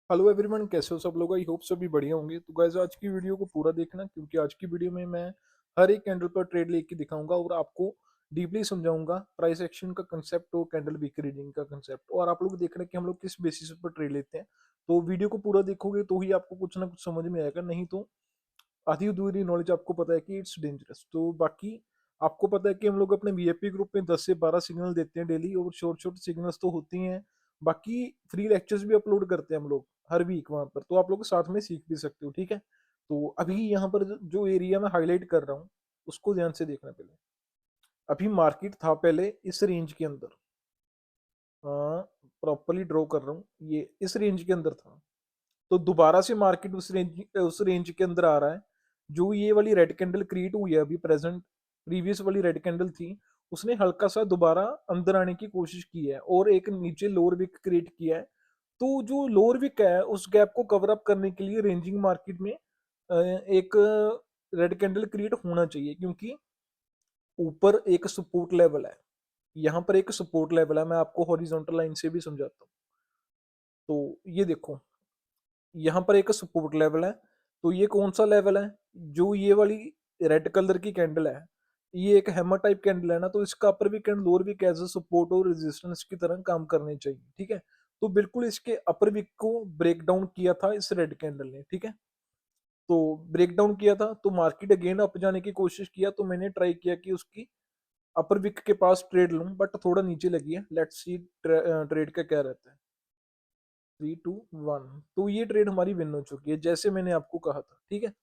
Hello everyone, कैसे हो सब लोग। आई होप सभी बढ़िया होंगे। तो गाइस, आज की वीडियो को पूरा देखना, क्योंकि आज की वीडियो में मैं हर एक कैंडल पर ट्रेड लेके दिखाऊंगा और आपको डीपली समझाऊंगा प्राइस एक्शन का कंसेप्ट और कैंडल वीक रीडिंग का कंसेप्ट। और आप लोग देख रहे हैं कि हम लोग किस बेसिस पर ट्रेड लेते हैं। तो वीडियो को पूरा देखोगे तो ही आपको कुछ ना कुछ समझ में आएगा, नहीं तो आधी अधूरी नॉलेज आपको पता है कि इट्स डेंजरस। तो बाकी आपको पता है कि हम लोग अपने वीआईपी ग्रुप में 10 से 12 सिग्नल देते हैं डेली, और शॉर्ट शॉर्ट सिग्नल्स तो होती हैं। बाकी फ्री लेक्चर्स भी अपलोड करते हैं हम लोग हर वीक वहां पर, तो आप लोग साथ में सीख भी सकते हो। ठीक है, तो अभी यहाँ पर जो एरिया में हाईलाइट कर रहा हूँ उसको ध्यान से देखना। पहले अभी मार्केट था पहले इस रेंज के अंदर, प्रॉपरली ड्रॉ कर रहा हूँ, ये इस रेंज के अंदर था। तो दोबारा से मार्केट उस रेंज के अंदर आ रहा है। जो ये वाली रेड कैंडल क्रिएट हुई है अभी प्रेजेंट, प्रीवियस वाली रेड कैंडल थी, उसने हल्का सा दोबारा अंदर आने की कोशिश की है और एक नीचे लोअर विक क्रिएट किया है। तो जो लोअर विक है उस गैप को कवर अप करने के लिए रेंजिंग मार्केट में एक रेड कैंडल क्रिएट होना चाहिए, क्योंकि ऊपर एक सपोर्ट लेवल है। यहाँ पर एक सपोर्ट लेवल है, मैं आपको हॉरिजॉन्टल लाइन से भी समझाता हूँ। तो ये देखो, यहाँ पर एक सपोर्ट लेवल है। तो ये कौन सा लेवल है? जो ये वाली रेड कलर की कैंडल है, ये एक हैमर टाइप कैंडल है ना, तो इसका upper wick and lower wick as a support और रेजिस्टेंस की तरह काम करने चाहिए। ठीक है, तो बिल्कुल इसके अपर वीक को ब्रेक डाउन किया था इस रेड कैंडल ने। ठीक है, तो ब्रेक डाउन किया था तो मार्केट अगेन अप जाने की कोशिश किया, तो मैंने ट्राई किया कि उसकी अपर वीक के पास ट्रेड लूं, बट थोड़ा नीचे लगी है। लेट्स सी ट्रेड का क्या रहता है। 3 2 1, तो ये ट्रेड हमारी विन हो चुकी है, जैसे मैंने आपको कहा था। ठीक है,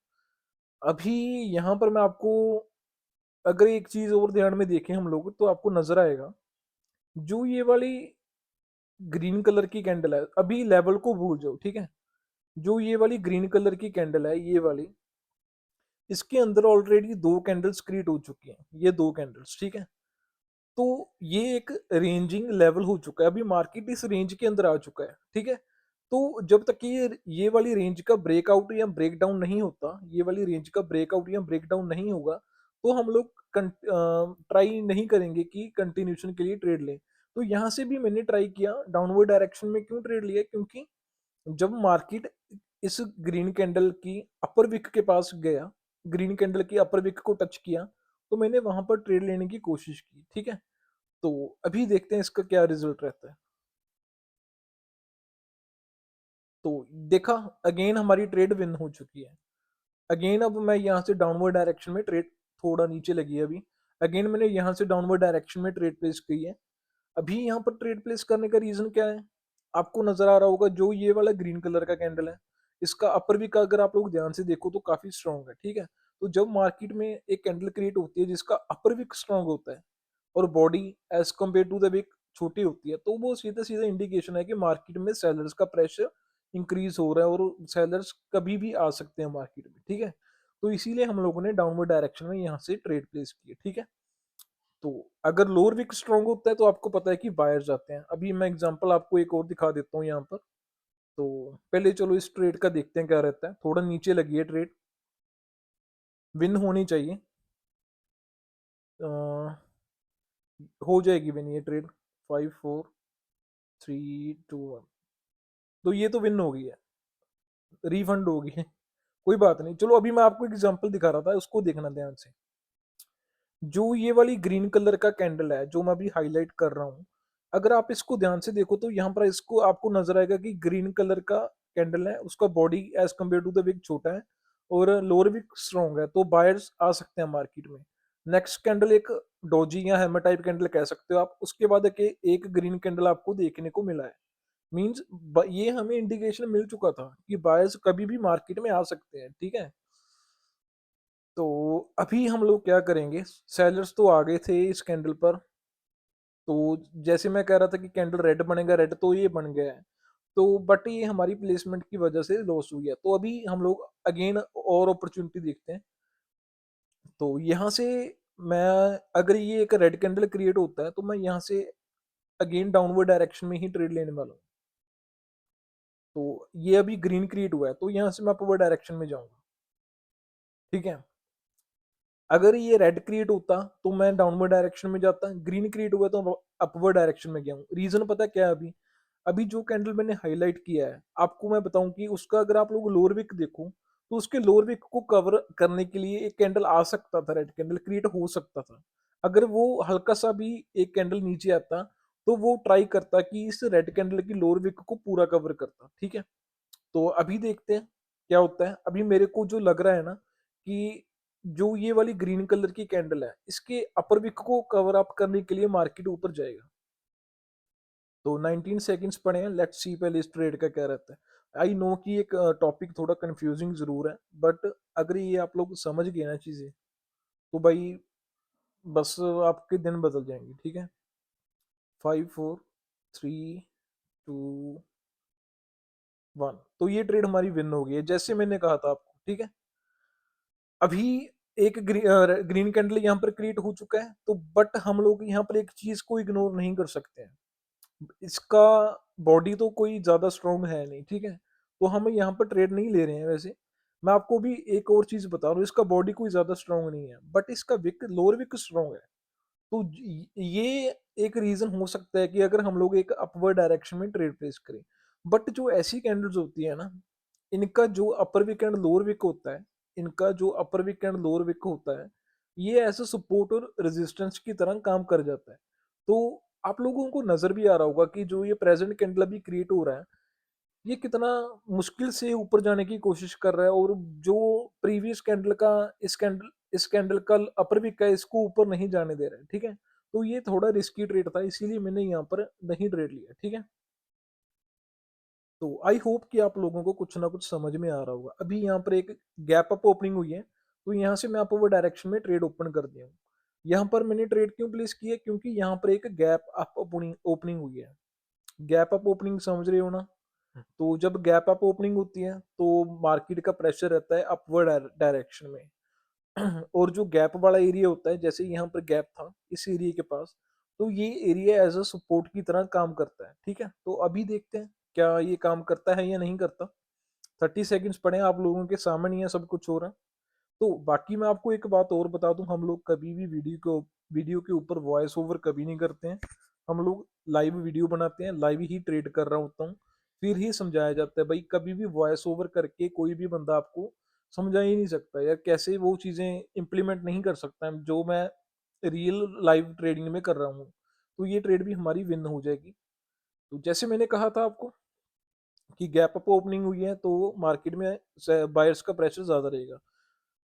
अभी यहाँ पर मैं आपको, अगर एक चीज और ध्यान में देखें हम लोग, तो आपको नजर आएगा जो ये वाली ग्रीन कलर की कैंडल है, अभी लेवल को भूल जाओ। ठीक है, जो ये वाली ग्रीन कलर की कैंडल है, ये वाली, इसके अंदर ऑलरेडी दो कैंडल्स क्रिएट हो चुकी हैं, ये दो कैंडल्स। ठीक है, तो ये एक रेंजिंग लेवल हो चुका है, अभी मार्केट इस रेंज के अंदर आ चुका है। ठीक है, तो जब तक ये वाली रेंज का ब्रेकआउट या ब्रेक डाउन नहीं होता, ये वाली रेंज का ब्रेकआउट या ब्रेक डाउन नहीं होगा, तो हम लोग ट्राई नहीं करेंगे कि कंटिन्यूशन के लिए ट्रेड लें। तो यहाँ से भी मैंने ट्राई किया डाउनवर्ड डायरेक्शन में। क्यों ट्रेड लिया? क्योंकि जब मार्केट इस ग्रीन कैंडल की अपर विक के पास गया, ग्रीन कैंडल की अपर विक को टच किया, तो मैंने वहां पर ट्रेड लेने की कोशिश की। ठीक है, तो अभी देखते हैं इसका क्या रिजल्ट रहता है। तो देखा, अगेन हमारी ट्रेड विन हो चुकी है। अगेन अब मैं यहाँ से डाउनवर्ड डायरेक्शन में ट्रेड, थोड़ा नीचे लगी है अभी, अगेन मैंने यहाँ से डाउनवर्ड डायरेक्शन में ट्रेड प्लेस की है। अभी यहाँ पर ट्रेड प्लेस करने का रीजन क्या है? आपको नजर आ रहा होगा जो ये वाला ग्रीन कलर का कैंडल है, इसका अपर वीक अगर आप लोग ध्यान से देखो तो काफी स्ट्रांग है। ठीक है, तो जब मार्केट में एक कैंडल क्रिएट होती है जिसका अपर वीक स्ट्रांग होता है और body as compare to the wick छोटी होती है, तो वो सीधा सीधा इंडिकेशन है कि मार्केट में सेलर्स का प्रेशर इंक्रीज हो रहा है और सेलर्स कभी भी आ सकते हैं मार्केट में। ठीक है, तो इसीलिए हम लोगों ने डाउनवर्ड डायरेक्शन में यहाँ से ट्रेड प्लेस की है। ठीक है, तो अगर लोअर विक स्ट्रांग होता है तो आपको पता है कि बायर जाते हैं। अभी मैं एग्जांपल आपको एक और दिखा देता हूँ यहाँ पर। तो पहले चलो इस ट्रेड का देखते हैं क्या रहता है। थोड़ा नीचे लगी है ट्रेड, विन होनी चाहिए। अ, हो जाएगी विन ये ट्रेड। 5 4 3 2 1, तो ये तो विन हो गई है, रिफंड हो गई है। कोई बात नहीं, चलो अभी मैं आपको एग्जांपल दिखा रहा था, उसको देखना ध्यान से। जो ये वाली ग्रीन कलर का कैंडल है जो मैं अभी हाईलाइट कर रहा हूँ, अगर आप इसको ध्यान से देखो तो यहाँ पर इसको आपको नजर आएगा कि ग्रीन कलर का कैंडल है, उसका body as compare to the wick छोटा है और लोअर विक स्ट्रॉन्ग है, तो बायर्स आ सकते हैं मार्केट में। नेक्स्ट कैंडल एक डोजी या हैमर टाइप कैंडल कह सकते हो आप, उसके बाद एक ग्रीन कैंडल आपको देखने को मिला है। मीन्स ये हमें इंडिकेशन मिल चुका था कि बायर्स कभी भी मार्केट में आ सकते हैं। ठीक है, तो अभी हम लोग क्या करेंगे, सेलर्स तो आ गए थे इस कैंडल पर। तो जैसे मैं कह रहा था कि कैंडल रेड बनेगा, रेड तो ये बन गया है। तो बट ये हमारी प्लेसमेंट की वजह से लॉस हुई है, तो अभी हम लोग अगेन और अपॉर्चुनिटी देखते हैं। तो यहाँ से मैं, अगर ये एक रेड कैंडल क्रिएट होता है तो मैं यहाँ से अगेन डाउनवर्ड डायरेक्शन में ही ट्रेड लेने वाला हूँ। तो ये अभी ग्रीन क्रिएट हुआ है तो यहाँ से मैं अपवर्ड डायरेक्शन में जाऊंगा। ठीक है, अगर ये रेड क्रिएट होता तो मैं डाउनवर्ड डायरेक्शन में जाता, ग्रीन क्रिएट हुआ तो अपवर्ड डायरेक्शन में गया हूँ। रीजन पता क्या है? अभी अभी जो कैंडल मैंने हाईलाइट किया है, आपको मैं बताऊं कि उसका अगर आप लोग लोअर विक देखो, तो उसके लोअर विक को कवर करने के लिए एक कैंडल आ सकता था, रेड कैंडल क्रिएट हो सकता था। अगर वो हल्का सा भी एक कैंडल नीचे आता, तो वो ट्राई करता कि इस रेड कैंडल की लोअर विक को पूरा कवर करता, ठीक है। तो अभी देखते हैं क्या होता है। अभी मेरे को जो लग रहा है ना, कि जो ये वाली ग्रीन कलर की कैंडल है, इसके अपर विक को कवर अप करने के लिए मार्केट ऊपर जाएगा। तो 19 सेकंड्स पड़े हैं, लेट्स सी पहले इस ट्रेड का क्या रहता है। आई नो कि एक टॉपिक थोड़ा कंफ्यूजिंग जरूर है, बट अगर ये आप लोग समझ गए ना चीजें, तो भाई बस आपके दिन बदल जाएंगे, ठीक है। 5 4 3 2 1। तो ये ट्रेड हमारी विन हो गई है, जैसे मैंने कहा था आपको, ठीक है। अभी एक ग्रीन कैंडल यहाँ पर क्रिएट हो चुका है, तो बट हम लोग यहाँ पर एक चीज को इग्नोर नहीं कर सकते हैं। इसका बॉडी तो कोई ज्यादा स्ट्रॉन्ग है नहीं, ठीक है। तो हम यहाँ पर ट्रेड नहीं ले रहे हैं वैसे। मैं आपको भी एक और चीज बता रहा हूँ, इसका बॉडी कोई ज्यादा स्ट्रॉन्ग नहीं है, बट इसका विक, लोअर विक स्ट्रॉन्ग है। तो ये एक रीजन हो सकता है कि अगर हम लोग एक अपवर्ड डायरेक्शन में ट्रेड प्लेस करें। बट जो ऐसी कैंडल्स होती है ना, इनका जो अपर विक एंड लोअर विक होता है, इनका जो अपर विक एंड लोअर विक होता है, ये ऐसे सपोर्ट और रेजिस्टेंस की तरह काम कर जाता है। तो आप लोगों को नजर भी आ रहा होगा कि जो ये प्रेजेंट कैंडल अभी क्रिएट हो रहा है, ये कितना मुश्किल से ऊपर जाने की कोशिश कर रहा है, और जो प्रीवियस कैंडल का, इस कैंडल का अपर विक है, इसको ऊपर नहीं जाने दे रहा है, ठीक है। तो ये थोड़ा रिस्की ट्रेड था, इसीलिए मैंने यहाँ पर नहीं ट्रेड लिया, ठीक है। तो आई होप कि आप लोगों को कुछ ना कुछ समझ में आ रहा होगा। अभी यहाँ पर एक गैप अप ओपनिंग हुई है, तो यहाँ से मैं आपको वो डायरेक्शन में ट्रेड ओपन कर दिया हूँ। यहाँ पर मैंने ट्रेड क्यों प्लेस किया, क्योंकि यहाँ पर एक गैप अप ओपनिंग ओपनिंग हुई है। गैप अप ओपनिंग समझ रहे हो ना। तो जब गैप अप ओपनिंग होती है, तो मार्केट का प्रेशर रहता है अपवर्ड डायरेक्शन में। और जो गैप वाला एरिया होता है, जैसे यहाँ पर गैप था इस एरिया के पास, तो ये एरिया एज अ सपोर्ट की तरह काम करता है, ठीक है। तो अभी देखते हैं क्या ये काम करता है या नहीं करता। 30 सेकंड्स पड़े हैं, आप लोगों के सामने ही है सब कुछ हो रहा है। तो बाकी मैं आपको एक बात और बता दूं, हम लोग कभी भी वीडियो के ऊपर वॉइस ओवर कभी नहीं करते हैं। हम लोग लाइव वीडियो बनाते हैं, लाइव ही ट्रेड कर रहा होता हूँ, फिर ही समझाया जाता है। भाई कभी भी वॉइस ओवर करके कोई भी बंदा आपको समझा ही नहीं सकता यार, कैसे वो चीज़ें इम्प्लीमेंट नहीं कर सकता है जो मैं रियल लाइव ट्रेडिंग में कर रहा हूँ। तो ये ट्रेड भी हमारी विन हो जाएगी। तो जैसे मैंने कहा था आपको कि गैप अप ओपनिंग हुई है, तो मार्केट में बायर्स का प्रेशर ज़्यादा रहेगा।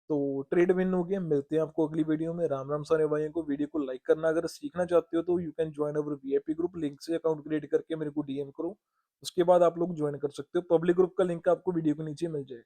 तो ट्रेड विन हो गया। मिलते हैं आपको अगली वीडियो में। राम राम सारे भाइयों को। वीडियो को लाइक करना, अगर सीखना चाहते हो तो you can join our VIP group, link से अकाउंट क्रिएट करके मेरे को डीएम करो। उसके बाद आप लोग ज्वाइन कर सकते हो। पब्लिक ग्रुप का लिंक आपको वीडियो के नीचे मिल जाएगा।